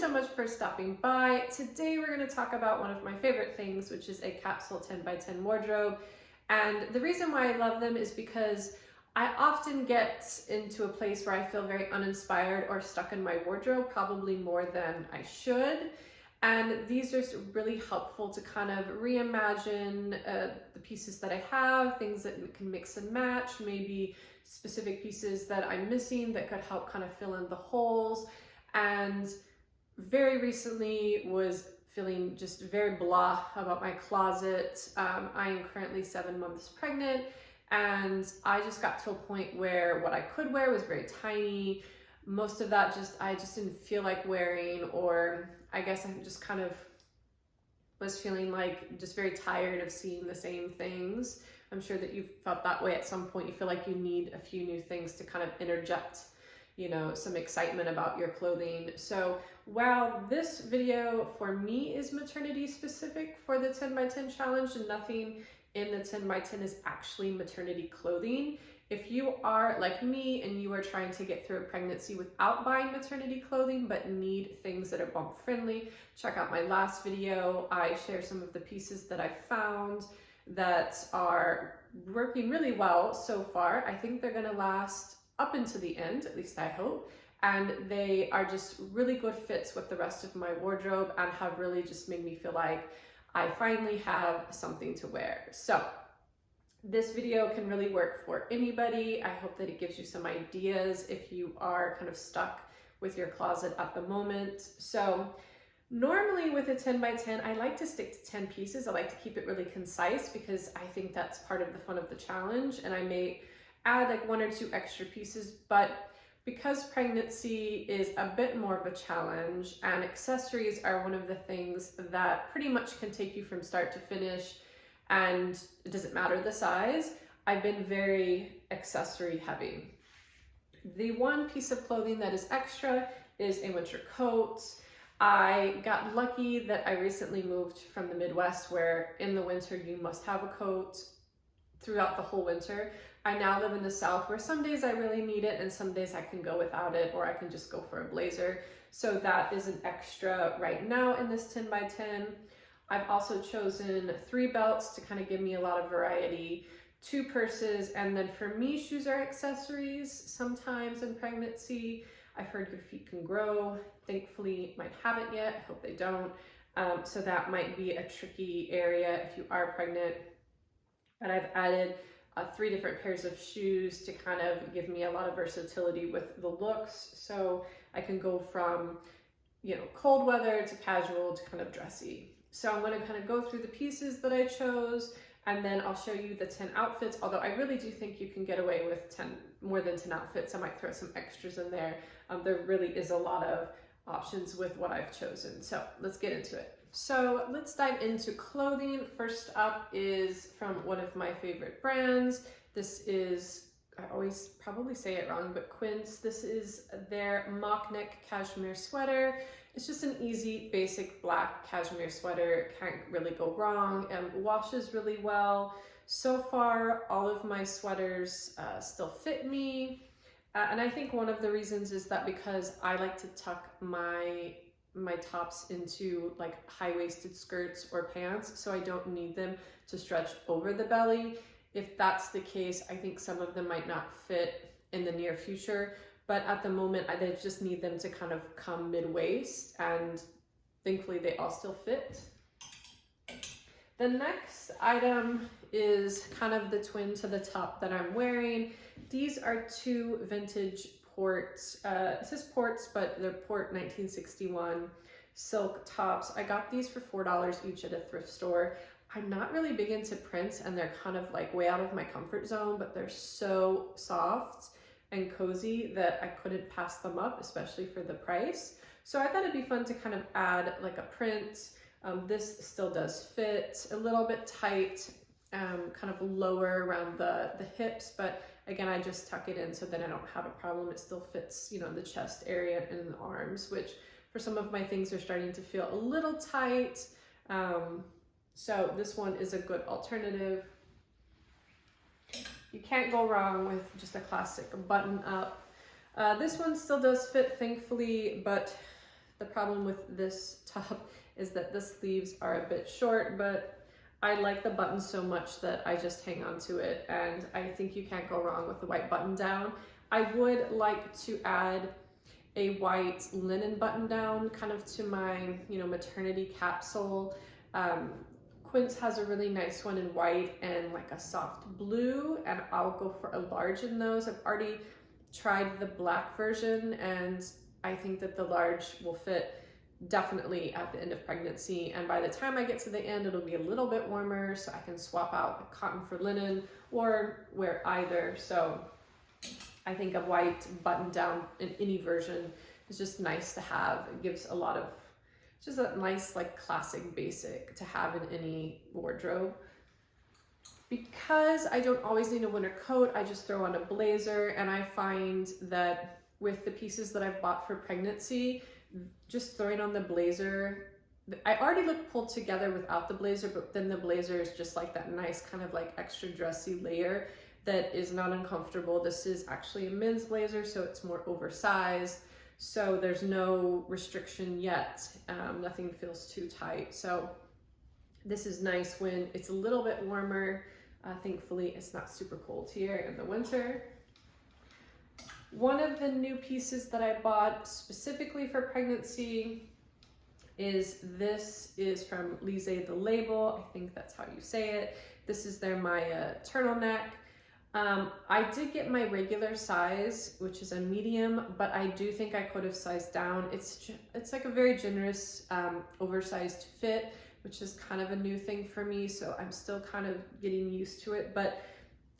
so much for stopping by. Today we're going to talk about one of my favorite things, which is a capsule 10 by 10 wardrobe. And the reason why I love them is because I often get into a place where I feel very uninspired or stuck in my wardrobe, probably more than I should. And these are really helpful to kind of reimagine the pieces that I have, things that can mix and match, maybe specific pieces that I'm missing that could help kind of fill in the holes. And very recently was feeling just very blah about my closet. I am currently 7 months pregnant, and I just got to a point where what I could wear was very tiny. Most of that I just didn't feel like wearing, or I guess I just kind of was feeling like just very tired of seeing the same things. I'm sure that you've felt that way at some point. You feel like you need a few new things to kind of interject, you know, some excitement about your clothing. So while this video for me is maternity specific for the 10 by 10 challenge, and nothing in the 10 by 10 is actually maternity clothing, if you are like me and you are trying to get through a pregnancy without buying maternity clothing but need things that are bump friendly, check out my last video. I share some of the pieces that I found that are working really well so far. I think they're gonna last up into the end, at least I hope. And they are just really good fits with the rest of my wardrobe and have really just made me feel like I finally have something to wear. So this video can really work for anybody. I hope that it gives you some ideas if you are kind of stuck with your closet at the moment. So normally with a 10 by 10, I like to stick to 10 pieces. I like to keep it really concise because I think that's part of the fun of the challenge. And I may add like 1 or 2 extra pieces, but because pregnancy is a bit more of a challenge and accessories are one of the things that pretty much can take you from start to finish, and it doesn't matter the size, I've been very accessory heavy. The one piece of clothing that is extra is a winter coat. I got lucky that I recently moved from the Midwest, where in the winter you must have a coat throughout the whole winter. I now live in the South, where some days I really need it and some days I can go without it, or I can just go for a blazer. So that is an extra right now in this 10 by 10. I've also chosen 3 belts to kind of give me a lot of variety, 2 purses, and then for me, shoes are accessories sometimes in pregnancy. I've heard your feet can grow. Thankfully, mine haven't yet. I hope they don't. So that might be a tricky area if you are pregnant. But I've added 3 different pairs of shoes to kind of give me a lot of versatility with the looks. So I can go from, you know, cold weather to casual to kind of dressy. So I'm going to kind of go through the pieces that I chose, and then I'll show you the 10 outfits. Although I really do think you can get away with more than 10 outfits. I might throw some extras in there. There really is a lot of options with what I've chosen. So let's get into it. So let's dive into clothing. First up is from one of my favorite brands. This is, I always probably say it wrong, but Quince. This is their mock neck cashmere sweater. It's just an easy, basic black cashmere sweater. Can't really go wrong, and washes really well. So far, all of my sweaters still fit me. And I think one of the reasons is that because I like to tuck my tops into like high-waisted skirts or pants, so I don't need them to stretch over the belly. If that's the case, I think some of them might not fit in the near future, but at the moment I just need them to kind of come mid-waist, and thankfully they all still fit. The next item is kind of the twin to the top that I'm wearing. These are 2 vintage Ports, it says Ports, but they're Port 1961 silk tops. I got these for $4 each at a thrift store. I'm not really big into prints, and they're kind of like way out of my comfort zone, but they're so soft and cozy that I couldn't pass them up, especially for the price. So I thought it'd be fun to kind of add like a print. This still does fit, a little bit tight, kind of lower around the hips, but again, I just tuck it in so that I don't have a problem. It still fits, you know, the chest area and the arms, which for some of my things are starting to feel a little tight. So this one is a good alternative. You can't go wrong with just a classic button up. This one still does fit, thankfully, but The problem with this top is that the sleeves are a bit short, but I like the button so much that I just hang on to it, and I think you can't go wrong with the white button down. I would like to add a white linen button down kind of to my, maternity capsule. Quince has a really nice one in white and like a soft blue, and I'll go for a large in those. I've already tried the black version, and I think that the large will fit definitely at the end of pregnancy, and by the time I get to the end it'll be a little bit warmer, so I can swap out cotton for linen or wear either. So I think a white button down in any version is just nice to have. It gives a lot of, just a nice like classic basic to have in any wardrobe. Because I don't always need a winter coat, I just throw on a blazer, and I find that with the pieces that I've bought for pregnancy, just throwing on the blazer, I already look pulled together without the blazer, but then the blazer is just like that nice kind of like extra dressy layer that is not uncomfortable. This is actually a men's blazer, so it's more oversized, so there's no restriction yet. Nothing feels too tight, so this is nice when it's a little bit warmer. Thankfully it's not super cold here in the winter. One of the new pieces that I bought specifically for pregnancy is from Lise the Label. I think that's how you say it. This is their Maya turtleneck. I did get my regular size, which is a medium, but I do think I could have sized down. It's like a very generous, oversized fit, which is kind of a new thing for me, so I'm still kind of getting used to it, but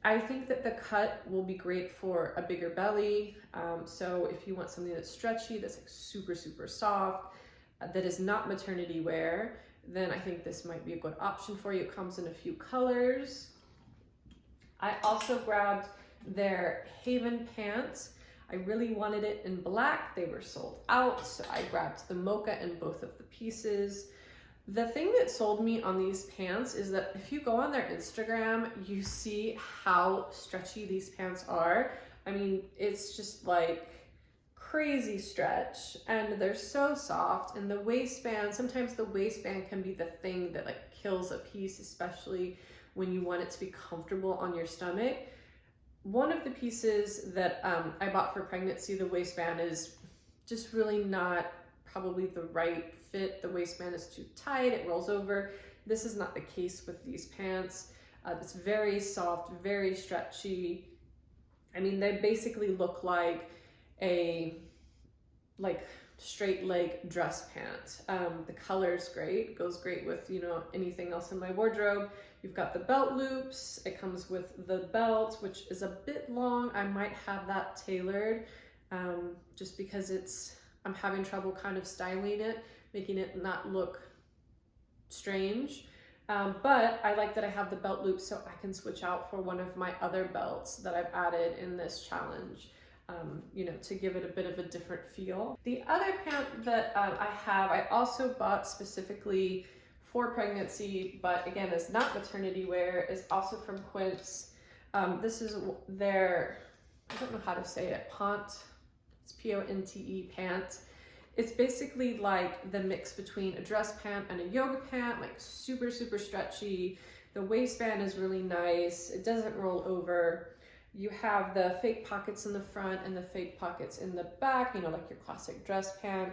I think that the cut will be great for a bigger belly. So if you want something that's stretchy, that's like super, super soft, that is not maternity wear, then I think this might be a good option for you. It comes in a few colors. I also grabbed their Haven pants. I really wanted it in black. They were sold out, so I grabbed the mocha in both of the pieces. The thing that sold me on these pants is that if you go on their Instagram, you see how stretchy these pants are. I mean, it's just like crazy stretch, and they're so soft. And the waistband, sometimes the waistband can be the thing that like kills a piece, especially when you want it to be comfortable on your stomach. One of the pieces that I bought for pregnancy, the waistband is just really not probably the right fit. The waistband is too tight, it rolls over. This is not the case with these pants. It's very soft, very stretchy. I mean, they basically look like a straight leg dress pant. The color is great, it goes great with anything else in my wardrobe. You've got the belt loops, it comes with the belt, which is a bit long. I might have that tailored just because I'm having trouble kind of styling it, making it not look strange. But I like that I have the belt loop so I can switch out for one of my other belts that I've added in this challenge, to give it a bit of a different feel. The other pant that I also bought specifically for pregnancy, but again, is not maternity wear, is also from Quince. This is their, I don't know how to say it, Ponte. It's P-O-N-T-E pant. It's basically like the mix between a dress pant and a yoga pant, like super, super stretchy. The waistband is really nice. It doesn't roll over. You have the fake pockets in the front and the fake pockets in the back, like your classic dress pant.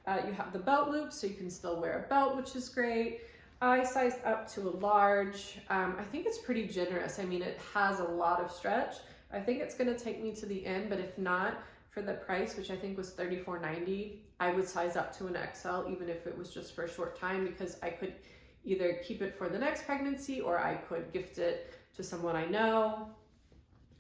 You have the belt loop, so you can still wear a belt, which is great. I sized up to a large. I think it's pretty generous. I mean, it has a lot of stretch. I think it's gonna take me to the end, but if not, for the price, which I think was $34.90, I would size up to an XL, even if it was just for a short time, because I could either keep it for the next pregnancy or I could gift it to someone I know.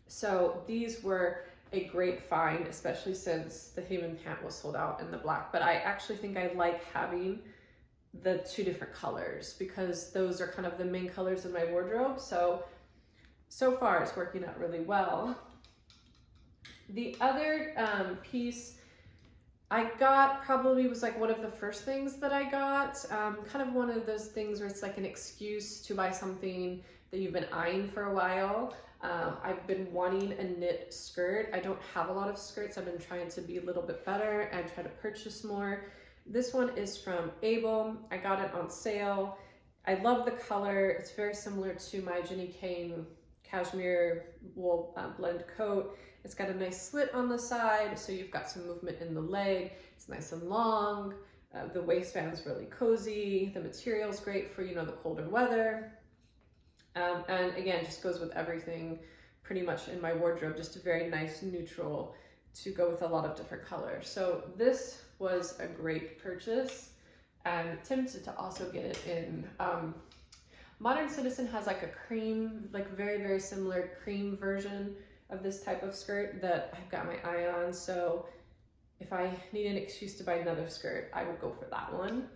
So these were a great find, especially since the Haven pant was sold out in the black. But I actually think I like having the two different colors because those are kind of the main colors in my wardrobe. So far it's working out really well. The other piece I got probably was like one of the first things that I got, kind of one of those things where it's like an excuse to buy something that you've been eyeing for a while. I've been wanting a knit skirt. I don't have a lot of skirts. I've been trying to be a little bit better and try to purchase more. This one is from Able. I got it on sale. I love the color. It's very similar to my Jenny Kane cashmere wool blend coat. It's got a nice slit on the side, so you've got some movement in the leg. It's nice and long. The waistband's really cozy. The material's great for, you know, the colder weather. And again, just goes with everything pretty much in my wardrobe. Just a very nice neutral to go with a lot of different colors. So this was a great purchase. I'm tempted to also get it in, Modern Citizen has like a cream, like very, very similar cream version of this type of skirt that I've got my eye on. So if I need an excuse to buy another skirt, I would go for that one.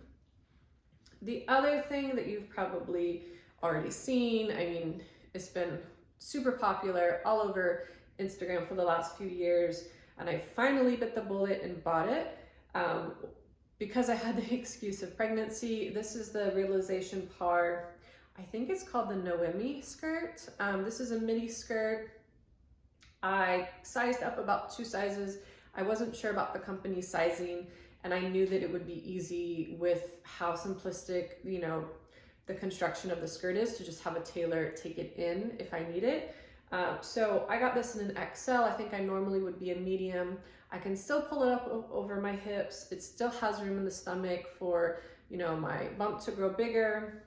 The other thing that you've probably already seen, I mean, it's been super popular all over Instagram for the last few years, and I finally bit the bullet and bought it. Because I had the excuse of pregnancy. This is the Realization Par, I think it's called the Noemi skirt. This is a midi skirt. I sized up about 2 sizes. I wasn't sure about the company sizing, and I knew that it would be easy with how simplistic, you know, the construction of the skirt is, to just have a tailor take it in if I need it. So I got this in an XL. I think I normally would be a medium. I can still pull it up over my hips. It still has room in the stomach for, you know, my bump to grow bigger.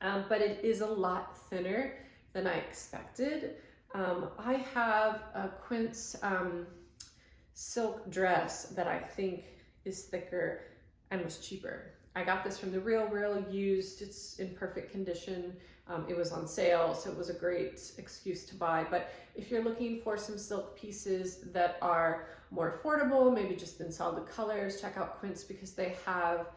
But it is a lot thinner than I expected. I have a quince silk dress that I think is thicker and was cheaper. I got this from the Real used. It's in perfect condition. It was on sale, so it was a great excuse to buy. But if you're looking for some silk pieces that are more affordable, maybe just in solid colors, check out Quince, because they have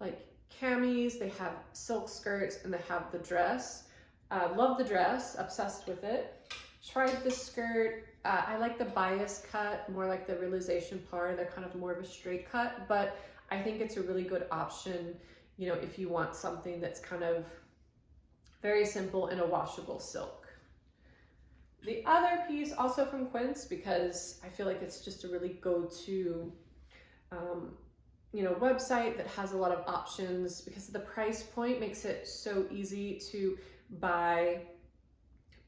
like camis, they have silk skirts, and they have the dress. Love the dress, obsessed with it. Tried the skirt. I like the bias cut, more like the Realization Par. They're kind of more of a straight cut, but I think it's a really good option, you know, if you want something that's kind of very simple in a washable silk. The other piece, also from Quince, because I feel like it's just a really go-to, you know, website that has a lot of options, because the price point makes it so easy to buy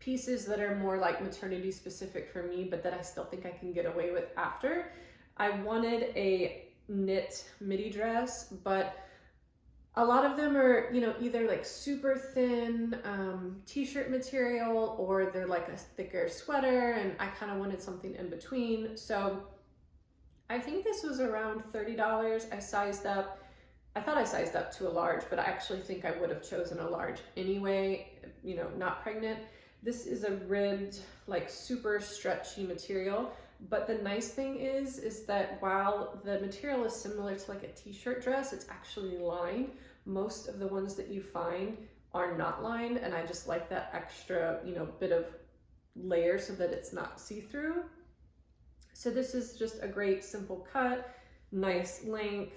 pieces that are more like maternity specific for me, but that I still think I can get away with after. I wanted a knit midi dress, but a lot of them are, you know, either like super thin t-shirt material, or they're like a thicker sweater, and I kind of wanted something in between. So I think this was around $30. I sized up. I thought I sized up to a large, but I actually think I would have chosen a large anyway, you know, not pregnant. This is a ribbed, like super stretchy material. But the nice thing is that while the material is similar to like a t-shirt dress, it's actually lined. Most of the ones that you find are not lined, and I just like that extra, you know, bit of layer so that it's not see-through. So this is just a great simple cut, nice length.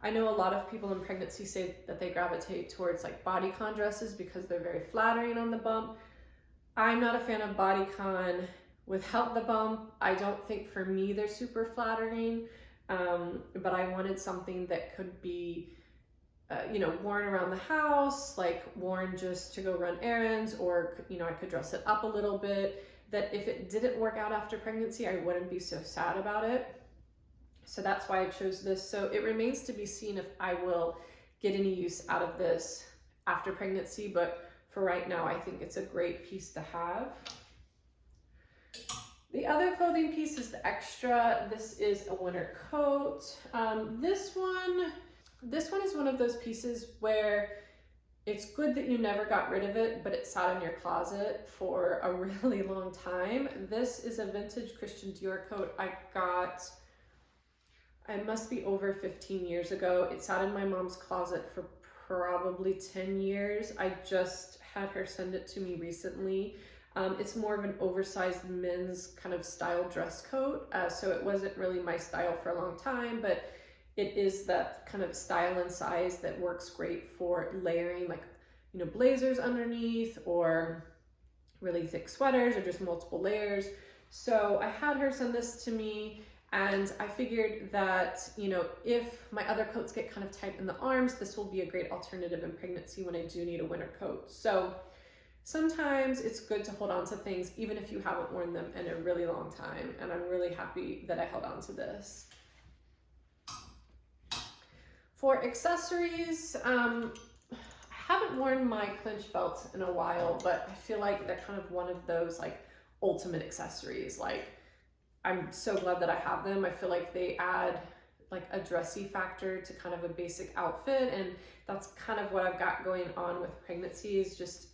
I know a lot of people in pregnancy say that they gravitate towards like bodycon dresses because they're very flattering on the bump. I'm not a fan of bodycon without the bump. I don't think for me they're super flattering, but I wanted something that could be, you know, worn around the house, like worn just to go run errands, or, you know, I could dress it up a little bit, that if it didn't work out after pregnancy, I wouldn't be so sad about it. So that's why I chose this. So it remains to be seen if I will get any use out of this after pregnancy, but for right now, I think it's a great piece to have. The other clothing piece is the extra. This is a winter coat. This one is one of those pieces where it's good that you never got rid of it, but it sat in your closet for a really long time. This is a vintage Christian Dior coat I got, it must be over 15 years ago. It sat in my mom's closet for probably 10 years. I just had her send it to me recently. It's more of an oversized men's kind of style dress coat. So it wasn't really my style for a long time, but it is that kind of style and size that works great for layering, like, you know, blazers underneath, or really thick sweaters, or just multiple layers. So I had her send this to me, And I figured that, you know, if my other coats get kind of tight in the arms, this will be a great alternative in pregnancy when I do need a winter coat. So sometimes it's good to hold on to things even if you haven't worn them in a really long time, and I'm really happy that I held on to this. For accessories, I haven't worn my clinch belts in a while, but I feel like they're kind of one of those like ultimate accessories. Like, I'm so glad that I have them. I feel like they add like a dressy factor to kind of a basic outfit, and that's kind of what I've got going on with pregnancy, is just,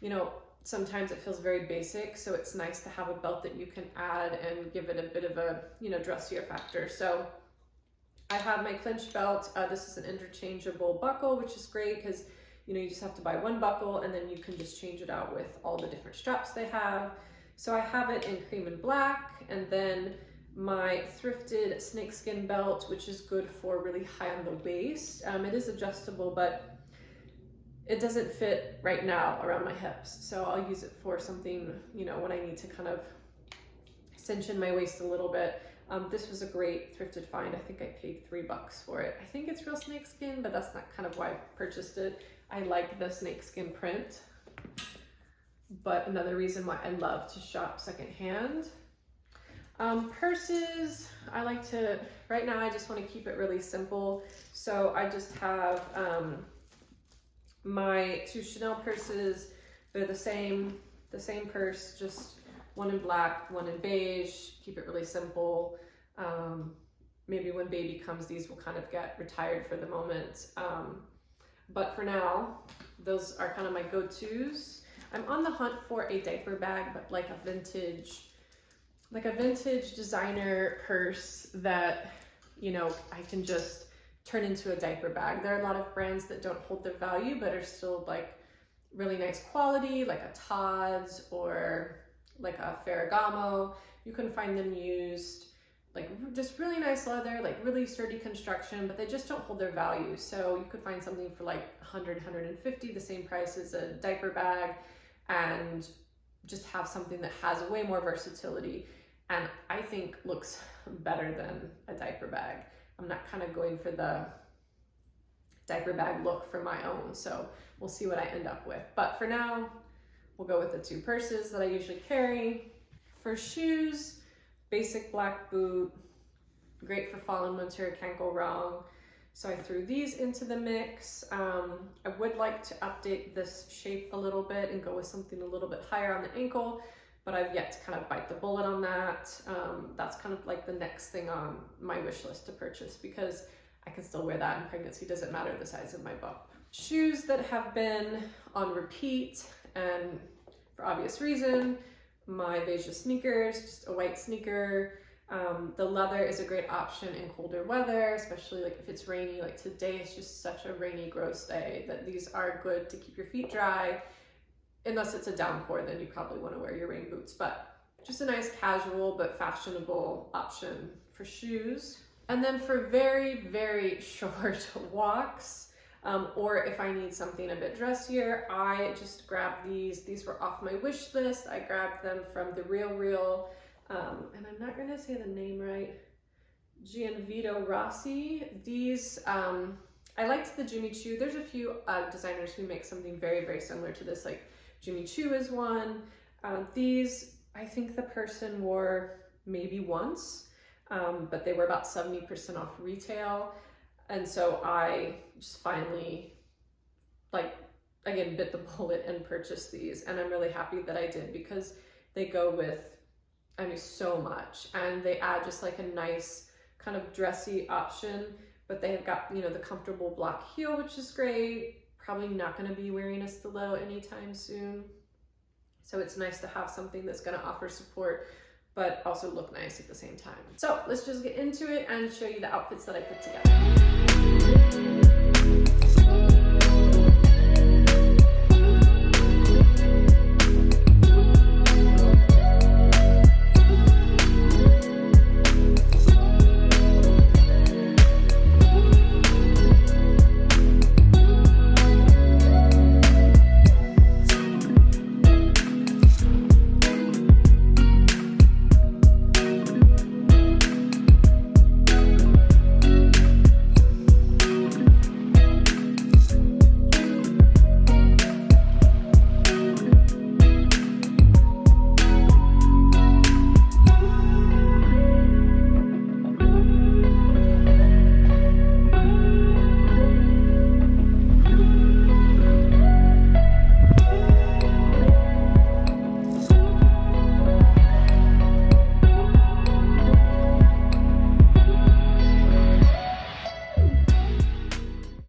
you know, sometimes it feels very basic, so it's nice to have a belt that you can add and give it a bit of a, you know, dressier factor. So I have my clinch belt. This is an interchangeable buckle, which is great because, you know, you just have to buy one buckle and then you can just change it out with all the different straps they have. So I have it in cream and black, and then my thrifted snakeskin belt, which is good for really high on the waist. It is adjustable, but it doesn't fit right now around my hips. So I'll use it for something, you know, when I need to kind of cinch in my waist a little bit. This was a great thrifted find. I think I paid $3 for it. I think it's real snakeskin, but that's not kind of why I purchased it. I like the snakeskin print. But another reason why I love to shop secondhand. Purses, I like to, right now I just want to keep it really simple. So I just have my 2 Chanel purses. They're the same purse, just one in black, one in beige. Keep it really simple. Maybe when baby comes, these will kind of get retired for the moment. But for now, those are kind of my go-tos. I'm on the hunt for a diaper bag, but like a vintage designer purse that, you know, I can just turn into a diaper bag. There are a lot of brands that don't hold their value, but are still like really nice quality, like a Tod's or like a Ferragamo. You can find them used, like just really nice leather, like really sturdy construction, but they just don't hold their value. So you could find something for like 100, 150, the same price as a diaper bag, and just have something that has way more versatility and I think looks better than a diaper bag. I'm not kind of going for the diaper bag look for my own, so we'll see what I end up with. But for now, we'll go with the 2 purses that I usually carry. For shoes, basic black boot, great for fall and winter, can't go wrong. So I threw these into the mix. I would like to update this shape a little bit and go with something a little bit higher on the ankle, but I've yet to kind of bite the bullet on that. That's kind of like the next thing on my wish list to purchase, because I can still wear that in pregnancy, doesn't matter the size of my bump. Shoes that have been on repeat, and for obvious reason, my beige sneakers, just a white sneaker. The leather is a great option in colder weather, especially like if it's rainy. Like today, it's just such a rainy, gross day that these are good to keep your feet dry. Unless it's a downpour, then you probably want to wear your rain boots, but just a nice casual but fashionable option for shoes. And then for very, very short walks, or if I need something a bit dressier, I just grabbed these. These were off my wish list. I grabbed them from the Real, and I'm not gonna say the name right, Gianvito Rossi. These, I liked the Jimmy Choo. There's a few designers who make something very, very similar to this, like Jimmy Choo is one. These, I think the person wore maybe once, but they were about 70% off retail. And so I just finally, like, again, bit the bullet and purchased these. And I'm really happy that I did, because they go with, I mean, so much. And they add just like a nice kind of dressy option, but they have got, you know, the comfortable black heel, which is great. Probably not going to be wearing a stiletto anytime soon. So it's nice to have something that's going to offer support, but also look nice at the same time. So let's just get into it and show you the outfits that I put together.